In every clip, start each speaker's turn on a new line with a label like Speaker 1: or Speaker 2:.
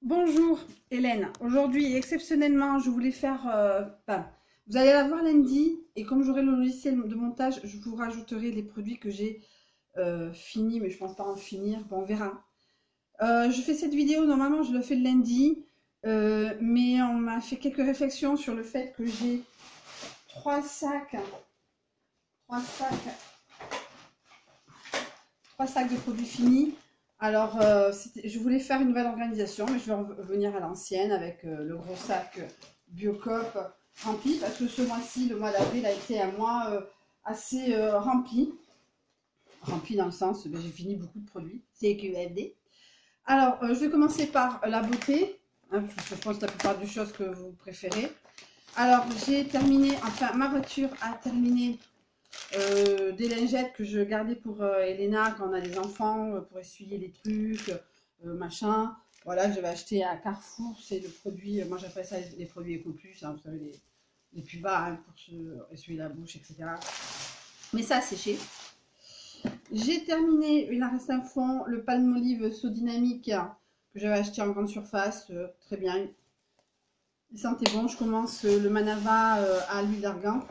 Speaker 1: Bonjour Hélène, aujourd'hui exceptionnellement je voulais faire, vous allez la voir lundi et comme j'aurai le logiciel de montage je vous rajouterai les produits que j'ai finis mais je pense pas en finir, bon on verra. Je fais cette vidéo, normalement je le fais le lundi, mais on m'a fait quelques réflexions sur le fait que j'ai trois sacs, trois sacs, trois sacs de produits finis. Alors, je voulais faire une nouvelle organisation, mais je vais revenir à l'ancienne avec le gros sac Biocop rempli, parce que ce mois-ci, le mois d'avril, a été un mois assez rempli. Rempli dans le sens, j'ai fini beaucoup de produits, CQFD. Alors, je vais commencer par la beauté, hein, je pense que la plupart des choses que vous préférez. Alors, j'ai terminé, enfin, ma voiture a terminé des lingettes que je gardais pour Elena quand on a des enfants, pour essuyer les trucs, machin. Voilà, que j'avais acheté à Carrefour. C'est le produit, moi j'appelle ça les produits Eco Plus, hein, vous savez, les plus bas hein, pour se essuyer la bouche, etc. Mais ça a séché. J'ai terminé, il en reste un fond, le Palmolive Sodynamique que j'avais acheté en grande surface. Très bien. Il sentait bon. Je commence le Manava à l'huile d'argan.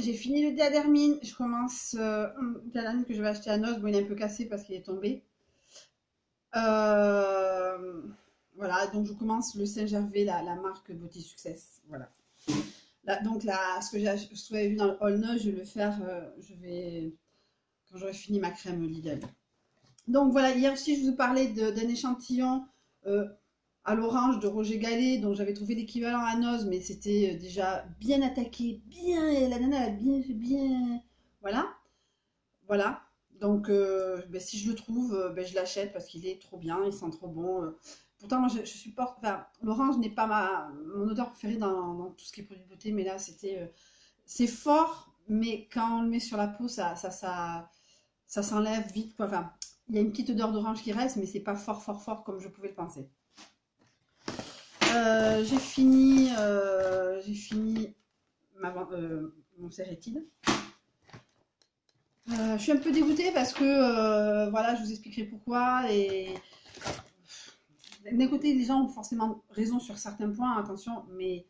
Speaker 1: J'ai fini le diadermine. Je commence le diadermine que je vais acheter à Noz. Bon, il est un peu cassé parce qu'il est tombé. Euh, voilà, donc je commence le Saint-Gervais, la marque Beauty Success. Voilà. Là, donc là, ce que j'avais vu dans le haul Noz, je vais le faire. Je vais quand j'aurai fini ma crème Lidl. Donc voilà, hier aussi je vous parlais d'un échantillon à l'orange de Roger Gallet, dont j'avais trouvé l'équivalent à Noz, mais c'était déjà bien attaqué, bien, la nana a bien, voilà, voilà. Donc ben, si je le trouve, ben, je l'achète parce qu'il est trop bien, il sent trop bon. Pourtant moi je supporte, enfin l'orange n'est pas mon odeur préférée dans tout ce qui est produit de beauté, mais là c'est fort, mais quand on le met sur la peau, ça s'enlève vite, quoi. Enfin, il y a une petite odeur d'orange qui reste, mais c'est pas fort comme je pouvais le penser. J'ai fini mon Cérétide. Je suis un peu dégoûtée parce que, voilà, je vous expliquerai pourquoi. Et d'un côté, les gens ont forcément raison sur certains points, attention, mais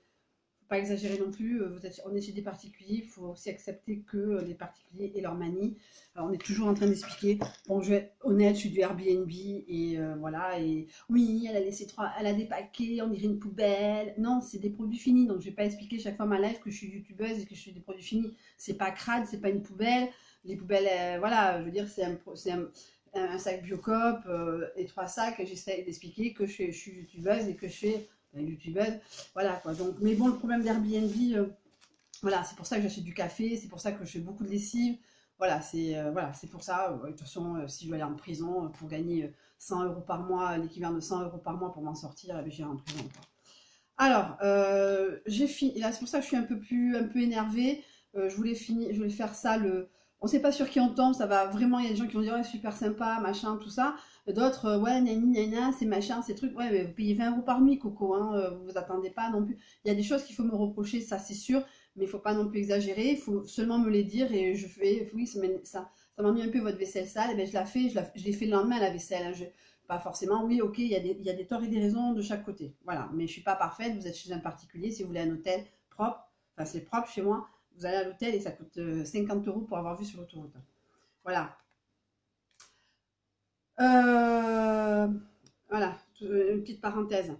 Speaker 1: pas exagérer non plus. On est chez des particuliers, il faut aussi accepter que les particuliers aient leur manie. Alors, on est toujours en train d'expliquer. Bon, je vais être honnête, je suis du Airbnb et voilà. Et oui, elle a laissé elle a des paquets, on dirait une poubelle. Non, c'est des produits finis. Donc, je vais pas expliquer chaque fois ma live que je suis youtubeuse et que je suis des produits finis. C'est pas crade, c'est pas une poubelle. Les poubelles, voilà, je veux dire, un sac Biocop et trois sacs. J'essaie d'expliquer que je suis youtubeuse et que je fais youtubeuse. Voilà quoi. Donc, mais bon, le problème d'Airbnb, voilà, c'est pour ça que j'achète du café, c'est pour ça que je fais beaucoup de lessive. Voilà, c'est pour ça. De toute façon, si je dois aller en prison pour gagner 100 euros par mois, l'équivalent de 100 euros par mois pour m'en sortir, eh bien, j'irai en prison. Quoi. Alors, j'ai fini. Là, c'est pour ça que je suis un peu énervée. Je voulais faire ça le. On sait pas sur qui on tombe, ça va vraiment. Il y a des gens qui vont dire ouais, super sympa, machin, tout ça. D'autres, ouais, nani, nana, c'est machin, ces trucs. Ouais, mais vous payez 20 euros par nuit, Coco, hein, vous vous attendez pas non plus. Il y a des choses qu'il faut me reprocher, ça c'est sûr, mais il faut pas non plus exagérer. Il faut seulement me les dire et je fais. Oui, ça m'ennuie un peu votre vaisselle sale. Et ben, je la fais, je l'ai fait le lendemain la vaisselle. Hein, pas forcément, oui, ok, il y a des torts et des raisons de chaque côté. Voilà, mais je suis pas parfaite, vous êtes chez un particulier, si vous voulez un hôtel propre, enfin c'est propre chez moi, vous allez à l'hôtel et ça coûte 50 euros pour avoir vu sur l'autoroute. Voilà. Euh, voilà, une petite parenthèse.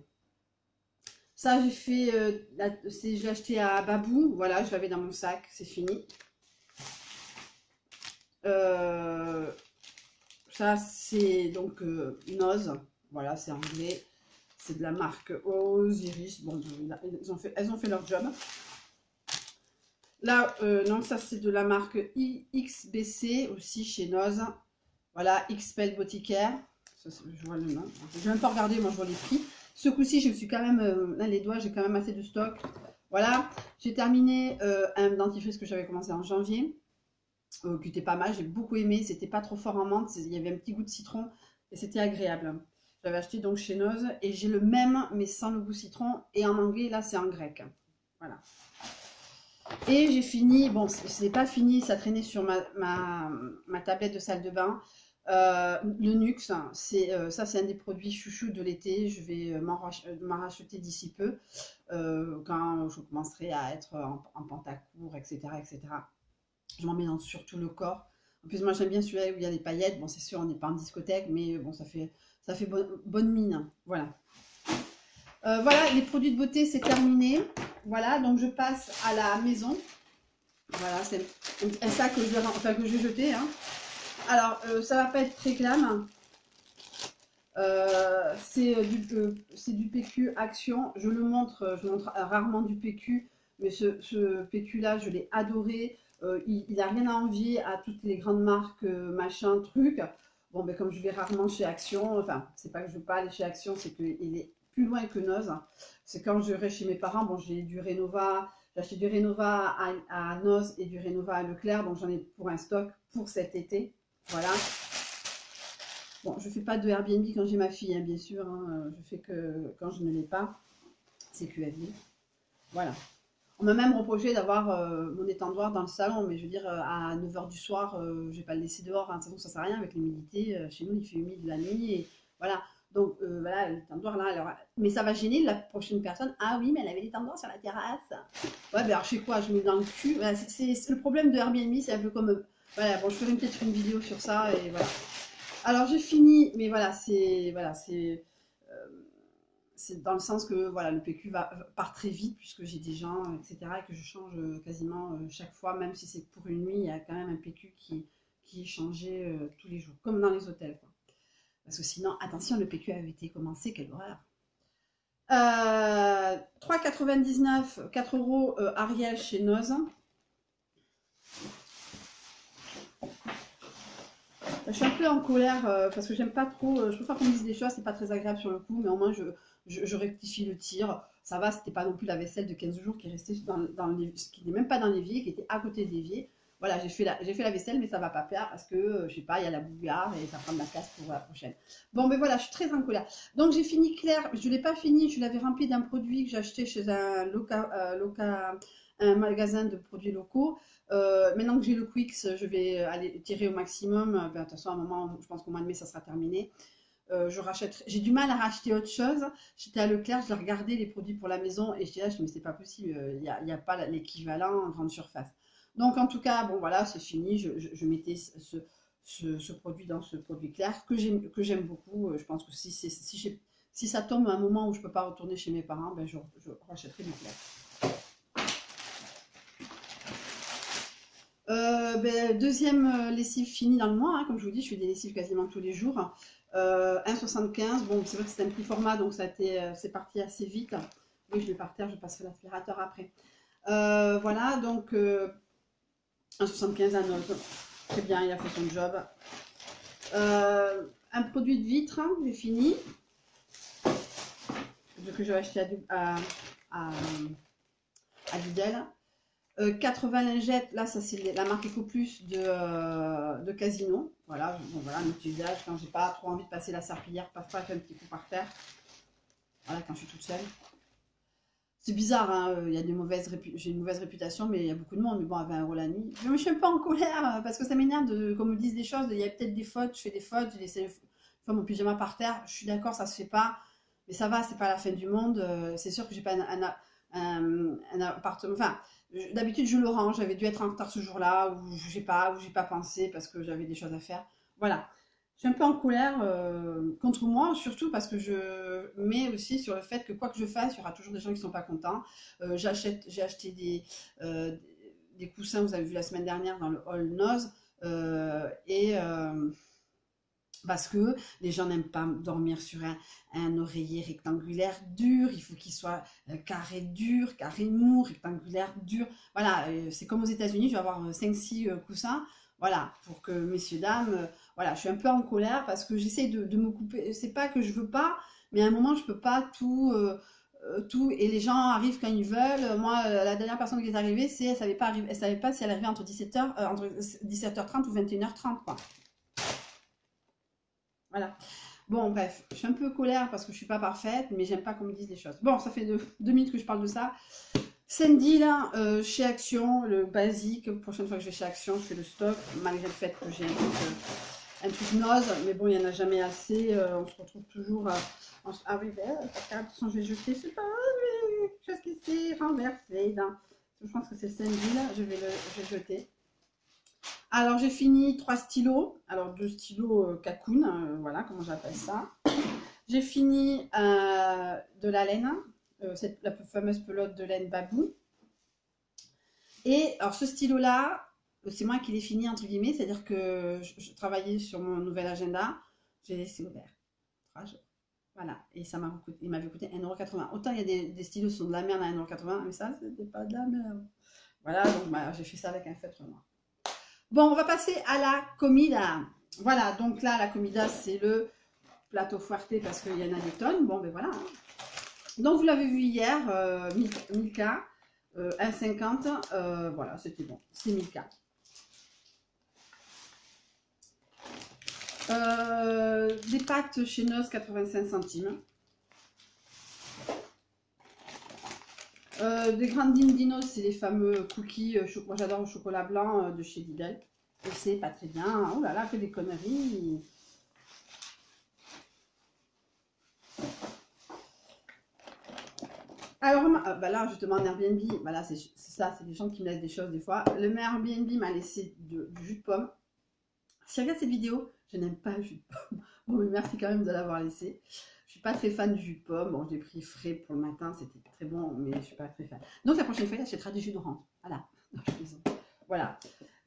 Speaker 1: Ça, j'ai fait, j'ai acheté à Babou, voilà, je l'avais dans mon sac, c'est fini. Euh, ça, c'est donc Noz, voilà, c'est anglais. C'est de la marque Osiris. Bon, elles ont fait leur job. Là, non, ça c'est de la marque XBC aussi chez Noz. Voilà, Xpel Boticare. Je vois le nom. Je vais même pas regarder, moi je vois les prix. Ce coup-ci, je me suis quand même, là les doigts, j'ai quand même assez de stock. Voilà, j'ai terminé un dentifrice que j'avais commencé en janvier, qui était pas mal, j'ai beaucoup aimé. C'était pas trop fort en menthe, il y avait un petit goût de citron et c'était agréable. J'avais acheté donc chez Noz et j'ai le même mais sans le goût citron et en anglais, là c'est en grec. Voilà. Et j'ai fini, bon, c'est pas fini, ça traînait sur ma tablette de salle de bain. Le Nuxe, ça c'est un des produits chouchou de l'été. Je vais m'en racheter d'ici peu, quand je commencerai à être en pantacourt, etc., etc. Je m'en mets sur tout le corps. En plus, moi j'aime bien celui-là où il y a des paillettes. Bon, c'est sûr, on n'est pas en discothèque, mais bon, ça fait bonne mine. Voilà. Voilà, les produits de beauté, c'est terminé. Voilà, donc je passe à la maison. Voilà, c'est un sac que je vais jeter. Hein. Alors, ça va pas être très glam. C'est du PQ Action. Je montre rarement du PQ, mais ce PQ là, je l'ai adoré. Il n'a rien à envier à toutes les grandes marques, machin, truc. Bon, ben comme je vais rarement chez Action, enfin, c'est pas que je veux pas aller chez Action, c'est qu'il est plus loin que Noz. C'est quand je vais chez mes parents, bon, j'ai du Renova, j'ai acheté du Renova à Noz et du Renova à Leclerc, donc j'en ai pour un stock pour cet été. Voilà. Bon, je ne fais pas de Airbnb quand j'ai ma fille, hein, bien sûr. Hein, je fais que quand je ne l'ai pas. C'est QFD. Voilà. On m'a même reproché d'avoir mon étendoir dans le salon, mais je veux dire, à 9 h du soir, je ne vais pas le laisser dehors. Hein, de toute façon, ça ne sert à rien avec l'humidité. Chez nous, il fait humide la nuit. Et voilà. Donc, voilà, l'étendoir là. Alors, mais ça va gêner la prochaine personne. Ah oui, mais elle avait l'étendoir sur la terrasse. Ouais, ben alors, je sais quoi, je mets dans le cul. Voilà, c'est le problème de Airbnb, c'est un peu comme. Voilà, bon, je ferai peut-être une vidéo sur ça. Et voilà. Alors j'ai fini, mais voilà, c'est dans le sens que voilà, le PQ part très vite puisque j'ai des gens, etc. et que je change quasiment chaque fois, même si c'est pour une nuit, il y a quand même un PQ qui est changé tous les jours, comme dans les hôtels, quoi. Parce que sinon, attention, le PQ avait été commencé, quelle horreur. 3,99 4 euros Ariel chez Noz. Je suis un peu en colère parce que j'aime pas trop. Je préfère qu'on me dise des choses, c'est pas très agréable sur le coup, mais au moins je rectifie le tir. Ça va, c'était pas non plus la vaisselle de 15 jours qui est restée qui n'est même pas dans l'évier, qui était à côté de l'évier. Voilà, j'ai fait la vaisselle, mais ça va pas faire parce que, je sais pas, il y a la bouillarde et ça prend de la place pour la prochaine. Bon, mais voilà, je suis très en colère. Donc j'ai fini Claire, je l'ai pas fini, je l'avais rempli d'un produit que j'ai acheté chez un magasin de produits locaux. Maintenant que j'ai le Quix, je vais aller tirer au maximum. Ben, de toute façon, à un moment, je pense qu'au mois de mai, ça sera terminé. J'ai du mal à racheter autre chose. J'étais à Leclerc, je regardais les produits pour la maison et je dis, mais c'est pas possible, il y a pas l'équivalent en grande surface. Donc en tout cas, bon voilà, c'est fini. Je mettais ce produit dans ce produit clair que j'aime beaucoup. Je pense que si ça tombe à un moment où je peux pas retourner chez mes parents, ben je rachèterai du clair. Deuxième lessive finie dans le mois, hein, comme je vous dis, je fais des lessives quasiment tous les jours. 1,75, bon, c'est vrai que c'est un petit format, donc c'est parti assez vite. Oui, je vais par terre, je passerai l'aspirateur après. Voilà, donc 1,75 à Noz. Très bien, il a fait son job. Un produit de vitre, hein, j'ai fini. Que je vais acheter à Lidl. 80 lingettes, là ça c'est la marque EcoPlus de Casino. Voilà, bon, voilà, un petit usage quand j'ai pas trop envie de passer la serpillière, parfois je fais un petit coup par terre. Voilà, quand je suis toute seule. C'est bizarre, hein, j'ai une mauvaise réputation, mais il y a beaucoup de monde, mais bon, à 20 € la nuit. Je ne suis pas en colère parce que ça m'énerve qu'on me dise des choses. Il y a peut-être des fautes, je fais des fautes, j'ai laissé mon pyjama par terre. Je suis d'accord, ça se fait pas, mais ça va, c'est pas la fin du monde. C'est sûr que j'ai pas un appartement. Enfin, d'habitude, je le range. J'avais dû être en retard ce jour-là, ou j'ai pas pensé parce que j'avais des choses à faire. Voilà. Je suis un peu en colère contre moi, surtout parce que je mets aussi sur le fait que quoi que je fasse, il y aura toujours des gens qui ne sont pas contents. J'ai acheté des coussins, vous avez vu la semaine dernière dans le Hall Noz, parce que les gens n'aiment pas dormir sur un oreiller rectangulaire dur, il faut qu'il soit carré dur, carré mou, rectangulaire dur. Voilà, c'est comme aux États-Unis, je vais avoir 5-6 coussins. Voilà, pour que messieurs, dames, voilà, je suis un peu en colère parce que j'essaie de me couper. C'est pas que je veux pas, mais à un moment, je peux pas tout, et les gens arrivent quand ils veulent. Moi, la dernière personne qui est arrivée, elle savait pas si elle arrivait entre 17h30 ou 21h30, quoi. Voilà. Bon, bref, je suis un peu colère parce que je suis pas parfaite, mais j'aime pas qu'on me dise des choses. Bon, ça fait 2 minutes que je parle de ça. Sandy, là, chez Action, le basique. Prochaine fois que je vais chez Action, je fais le stock, malgré le fait que j'ai un truc naze. Mais bon, il n'y en a jamais assez. On se retrouve toujours. Ah oui, ben, attention, je vais jeter. C'est pas quelque chose qui s'est renversé. Là. Je pense que c'est Sandy, là. Je vais jeter. Alors, j'ai fini 3 stylos. Alors, 2 stylos Kakoun, voilà comment j'appelle ça. J'ai fini de la laine, la fameuse pelote de laine Babou. Et alors, ce stylo-là, c'est moi qui l'ai fini, entre guillemets, c'est-à-dire que je travaillais sur mon nouvel agenda, j'ai laissé ouvert 3 jours. Voilà, et il m'avait coûté 1,80 €. Autant il y a des stylos qui sont de la merde à 1,80 €, mais ça, c'était pas de la merde. Voilà, donc bah, j'ai fait ça avec un feutre noir. Bon, on va passer à la comida. Voilà, donc là, la comida, c'est le plateau fuerte parce qu'il y en a des tonnes. Bon, ben voilà. Donc, vous l'avez vu hier, Milka, 1,50. Voilà, c'était bon. C'est Milka. Des pâtes chez Noz, 85 centimes. Des grandes Dinos, c'est les fameux cookies. Moi, j'adore le chocolat blanc de chez Lidl. Et c'est pas très bien. Oh là là, que des conneries. Alors, bah là, justement, en Airbnb, bah là, c'est ça, c'est des gens qui me laissent des choses des fois. Le maire Airbnb m'a laissé du jus de pomme. Si regarde cette vidéo, je n'aime pas le jus de pomme. Bon, mais merci quand même de l'avoir laissé. Je suis pas très fan du jus de pomme. Bon, j'ai pris frais pour le matin, c'était très bon, mais je suis pas très fan. Donc, la prochaine fois, j'achèterai du jus d'orange. Voilà. Voilà.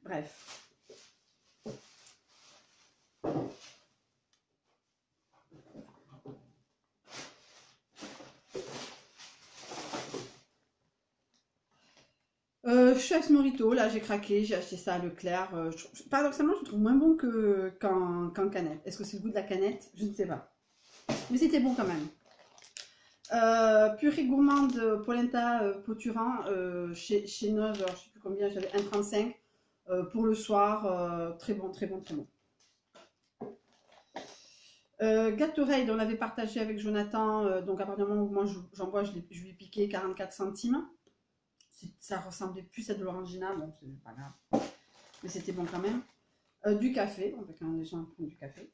Speaker 1: Bref. Chef Morito, là j'ai craqué, j'ai acheté ça à Leclerc. Paradoxalement, je le trouve moins bon qu'en canette. Est-ce que c'est le goût de la canette? Je ne sais pas. Mais c'était bon quand même. Purée gourmande polenta poturan chez Noz, alors je ne sais plus combien, j'avais 1,35 pour le soir. Très bon, très bon, très bon. Gatorade, on l'avait partagé avec Jonathan, donc à partir du moment où moi j'en bois, je lui ai piqué 44 centimes. Ça ressemblait plus à de l'orangina, bon, c'est pas grave. Mais c'était bon quand même. Du café, on va quand même les gens prendre du café.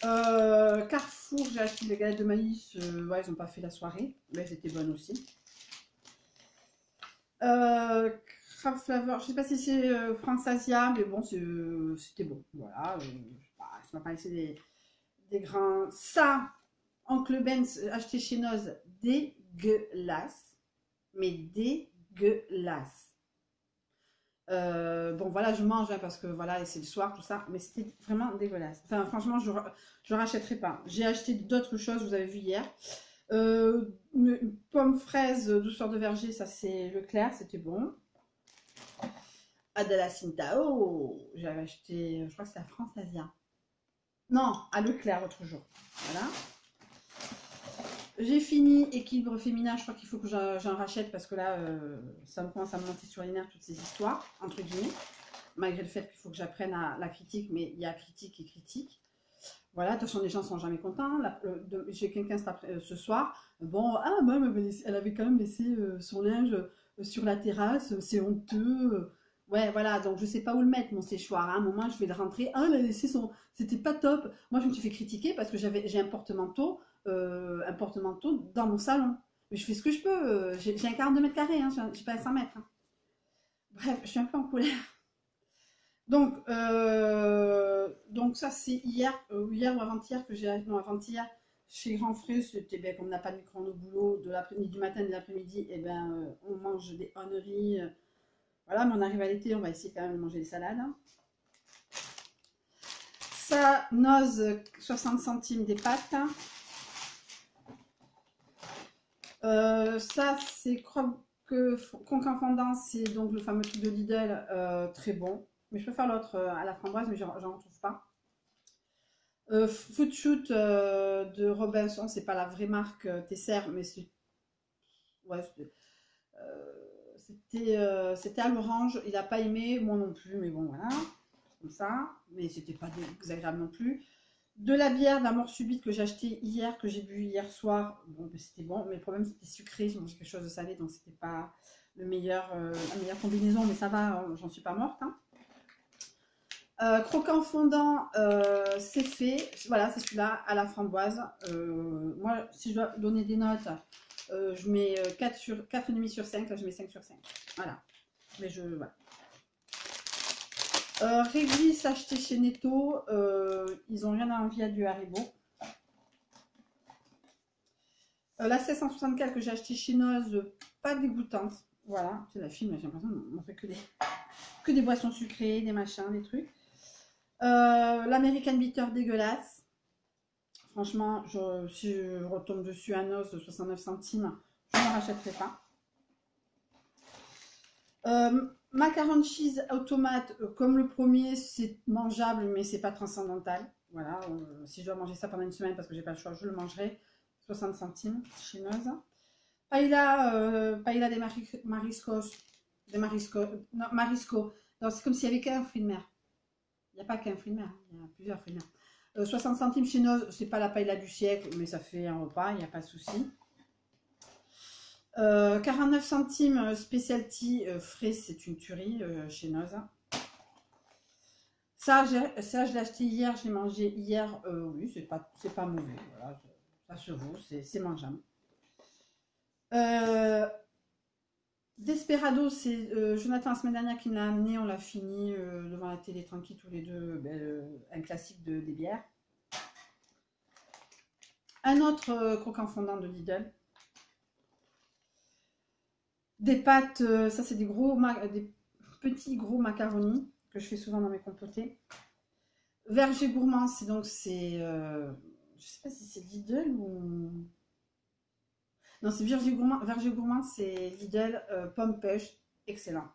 Speaker 1: Carrefour, j'ai acheté des galettes de maïs. Ouais, ils n'ont pas fait la soirée, mais elles étaient bonnes aussi. Craft Flavor, je sais pas si c'est France Asia, mais bon, c'était bon. Voilà, ça m'a pas laissé des grains. Ça, Oncle Ben's, acheté chez Noz, dégueulasse. Mais dégueulasse. Bon, voilà, je mange hein, parce que voilà, c'est le soir, tout ça, mais c'était vraiment dégueulasse. Enfin, franchement, je ne rachèterai pas. J'ai acheté d'autres choses, vous avez vu hier. Pommes fraises, douceur de verger, ça c'est Leclerc, c'était bon. Adala Sintao, j'avais acheté, je crois que c'est à France Asia. Non, à Leclerc l'autre jour. Voilà. J'ai fini équilibre féminin, je crois qu'il faut que j'en rachète parce que là, ça me commence à me monter sur les nerfs toutes ces histoires, entre guillemets. Malgré le fait qu'il faut que j'apprenne à la critique, mais il y a critique et critique. Voilà, de toute façon, les gens sont jamais contents. J'ai quelqu'un ce soir. Bon, ah, bah, elle avait quand même laissé son linge sur la terrasse, c'est honteux. Ouais, voilà, donc je sais pas où le mettre, mon séchoir. À un moment, je vais le rentrer. Ah, elle a laissé son. C'était pas top. Moi, je me suis fait critiquer parce que j'ai un porte-manteau dans mon salon. Mais je fais ce que je peux. J'ai un 42 mètres carrés, hein, j'ai pas 100 mètres. Hein. Bref, je suis un peu en colère. Donc ça c'est hier ou avant-hier que j'ai non avant-hier chez Grand Frais, c'était ben, comme on n'a pas de micro-ondes au boulot de l'après-midi, du matin et de l'après-midi, et ben on mange des honneries. Voilà, mais on arrive à l'été, on va essayer quand même de manger des salades. Ça, Noz, 60 centimes des pâtes. Ça c'est Conque en fondant, c'est donc le fameux truc de Lidl, très bon. Mais je peux faire l'autre à la framboise, mais j'en retrouve pas. Food Shoot de Robinson, c'est pas la vraie marque Tesser, mais ouais, c'était à l'orange. Il a pas aimé, moi non plus, mais bon voilà, comme ça. Mais c'était pas désagréable non plus. De la bière de la mort subite que j'ai acheté hier, que j'ai bu hier soir. Bon, ben, c'était bon, mais le problème c'était sucré. J'ai mangé quelque chose de salé, donc c'était pas la meilleure combinaison, mais ça va, j'en suis pas morte. Hein. Croquant fondant, c'est fait. Voilà, c'est celui-là à la framboise. Moi, si je dois donner des notes, je mets 4,5 sur 5. Là, je mets 5 sur 5. Voilà. Mais voilà. Réglisse acheté chez Netto. Ils n'ont rien à envier du Haribo. La 1664 que j'ai acheté chez Noz, pas dégoûtante. Voilà, c'est la film, j'ai l'impression de montrer que des boissons sucrées, des machins, des trucs. L'American Bitter dégueulasse. Franchement, si je retombe dessus à Noz de 69 centimes, je ne rachèterai pas. Macaron cheese automate, comme le premier, c'est mangeable, mais c'est pas transcendantal. Voilà, si je dois manger ça pendant une semaine parce que j'ai pas le choix, je le mangerai. 60 centimes chez Noz. Paella des mariscos. Non, marisco. C'est comme s'il n'y avait qu'un fruit de mer. Il n'y a pas qu'un fruit de mer, il y a plusieurs fruits de mer. 60 centimes chez Noz, c'est pas la paella du siècle, mais ça fait un repas, il n'y a pas de souci. 49 centimes specialty frais, c'est une tuerie chez Noz. Ça, je l'ai acheté hier, je l'ai mangé hier. Oui, c'est pas mauvais. Voilà, ça se vaut, c'est mangeable. Desperado, c'est Jonathan la semaine dernière qui me l'a amené, on l'a fini devant la télé tranquille tous les deux, un classique des bières. Un autre croquant fondant de Lidl. Des pâtes, ça c'est des petits gros macaronis que je fais souvent dans mes compotés. Verger gourmand, je sais pas si c'est Lidl ou... Non, c'est Verger gourmand, c'est Lidl, pomme pêche, excellent.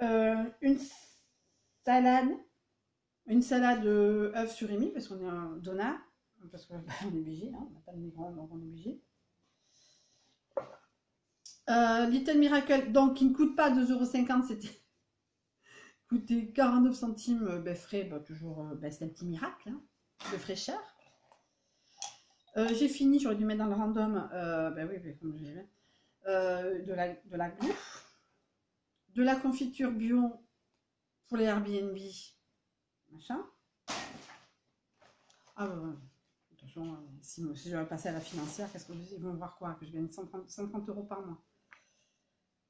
Speaker 1: Une salade œufs surimi, parce qu'on est un donneur, parce qu'on est obligé, hein, on n'a pas de micro-ondes, donc on est obligé. Little Miracle, donc qui ne coûte pas 2,50 €, c'était coûté 49 centimes, frais, toujours, c'est un petit miracle, hein, de fraîcheur. J'ai fini, j'aurais dû mettre dans le random, oui, comme je l'ai de la bouffe, de la confiture bio pour les Airbnb, machin. Ah attention, si je vais passer à la financière, qu'est-ce qu'ils vont voir quoi? Que je gagne 130 € par mois.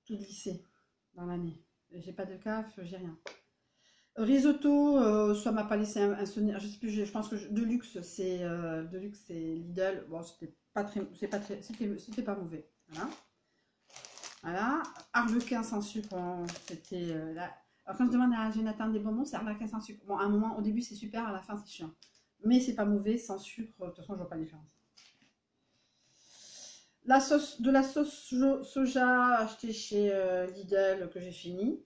Speaker 1: Tout glissé dans l'année. J'ai pas de CAF, j'ai rien. Risotto, ça m'a pas laissé un souvenir. Je sais plus, je pense que Deluxe, c'est Lidl. Bon, c'était pas mauvais. Voilà. Voilà. Arlequin sans sucre, c'était là. Alors quand je demande à Jonathan des bonbons, c'est arlequin sans sucre. Bon, à un moment, au début c'est super, à la fin c'est chiant. Mais c'est pas mauvais, sans sucre, de toute façon je vois pas la différence. De la sauce soja achetée chez Lidl que j'ai fini.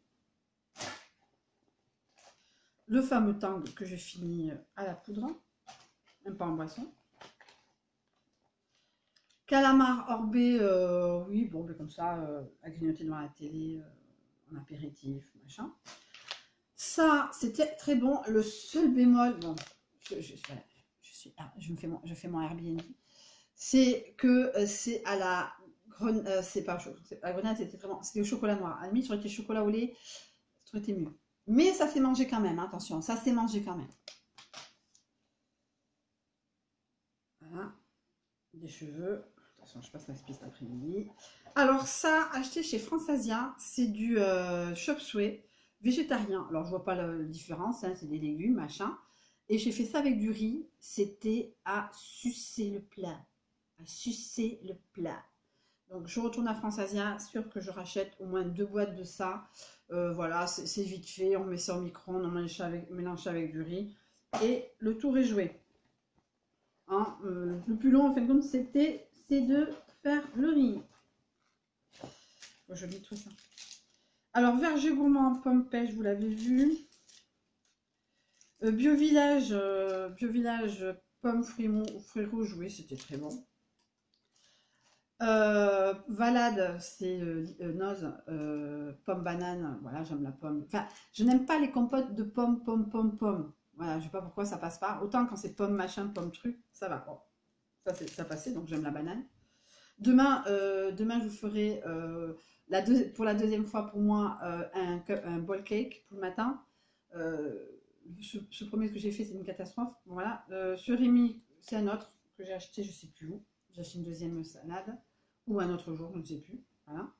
Speaker 1: Le fameux tang que j'ai fini à la poudre, même pas en boisson. Calamar Orbé, oui, bon, comme ça, à grignoter devant la télé, en apéritif, machin. Ça, c'était très bon. Le seul bémol, bon, je fais mon Airbnb, c'est que c'est à la grenade, c'est pas la grenade, c'était très bon. C'était au chocolat noir. À la limite, ça aurait été chocolat au lait, ça aurait été mieux. Mais ça s'est mangé quand même, attention, ça s'est mangé quand même. Voilà, des cheveux. Attention, je passe la piste cet après-midi. Alors ça, acheté chez France Asia, c'est du chop suey végétarien. Alors je vois pas la différence, hein, c'est des légumes, machin. Et j'ai fait ça avec du riz. C'était à sucer le plat. À sucer le plat. Donc je retourne à France Asia, sûr que je rachète au moins 2 boîtes de ça. Voilà, c'est vite fait, on met ça au micro-ondes, on mélange ça avec du riz. Et le tour est joué. Hein, le plus long en fin de compte, c'est de faire le riz. Je lis tout ça. Alors, verger gourmand, pomme pêche, vous l'avez vu. Bio Village, pomme fruits rouges, oui, c'était très bon. Valade, c'est Noz, pomme banane, voilà, j'aime la pomme. Enfin, je n'aime pas les compotes de pomme. Voilà, je sais pas pourquoi ça passe pas. Autant quand c'est pomme machin, pomme truc, ça va. Bon, ça passait, donc j'aime la banane. Demain, demain je vous ferai pour la deuxième fois pour moi un ball cake pour le matin. Euh, ce premier que j'ai fait, c'est une catastrophe. Voilà. Sur Rémi, c'est un autre que j'ai acheté, je sais plus où. J'ai acheté une deuxième salade ou un autre jour, je ne sais plus. Voilà.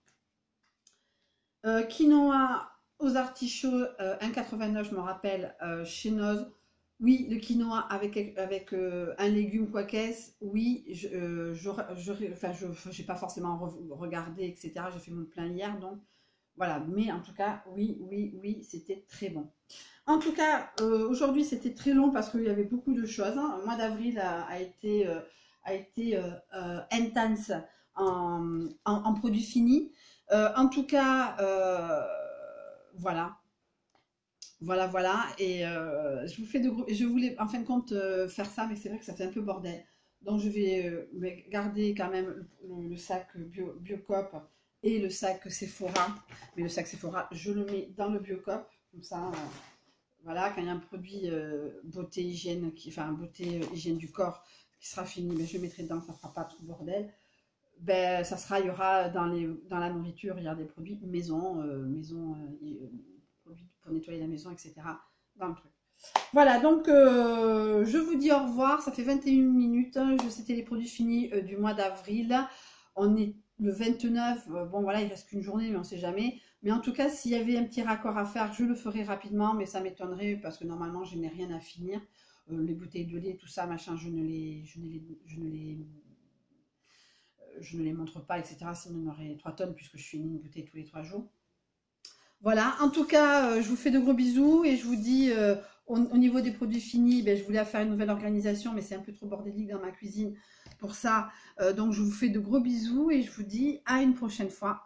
Speaker 1: Quinoa aux artichauts, 1,89, je me rappelle, chez Noz. Oui, le quinoa avec un légume quoi qu'est-ce, oui, enfin, j'ai pas forcément regardé, etc. J'ai fait mon plein hier, donc voilà. Mais en tout cas, oui, oui, oui, c'était très bon. En tout cas, aujourd'hui, c'était très long parce qu'il y avait beaucoup de choses, hein. Le mois d'avril a été intense en produits finis. En tout cas, voilà. Voilà, voilà. Et je vous fais de gros. Je voulais en fin de compte faire ça, mais c'est vrai que ça fait un peu bordel. Donc je vais garder quand même le sac Biocop et le sac Sephora. Mais le sac Sephora, je le mets dans le Biocop. Comme ça, voilà, quand il y a un produit beauté, hygiène, enfin beauté, hygiène du corps qui sera fini, ben, je le mettrai dedans, ça ne fera pas trop bordel. Ben, il y aura dans la nourriture, il y a des produits maison, produits pour nettoyer la maison, etc. dans le truc. Voilà, donc je vous dis au revoir. Ça fait 21 minutes. C'était les produits finis du mois d'avril. On est le 29. Bon, voilà, il reste qu'une journée, mais on ne sait jamais. Mais en tout cas, s'il y avait un petit raccord à faire, je le ferai rapidement, mais ça m'étonnerait parce que normalement, je n'ai rien à finir. Les bouteilles de lait, tout ça, machin, je ne les montre pas, etc. Sinon, on aurait 3 tonnes puisque je finis une bouteille tous les 3 jours. Voilà, en tout cas, je vous fais de gros bisous et je vous dis, au niveau des produits finis, ben, je voulais faire une nouvelle organisation, mais c'est un peu trop bordélique dans ma cuisine pour ça. Donc, je vous fais de gros bisous et je vous dis à une prochaine fois.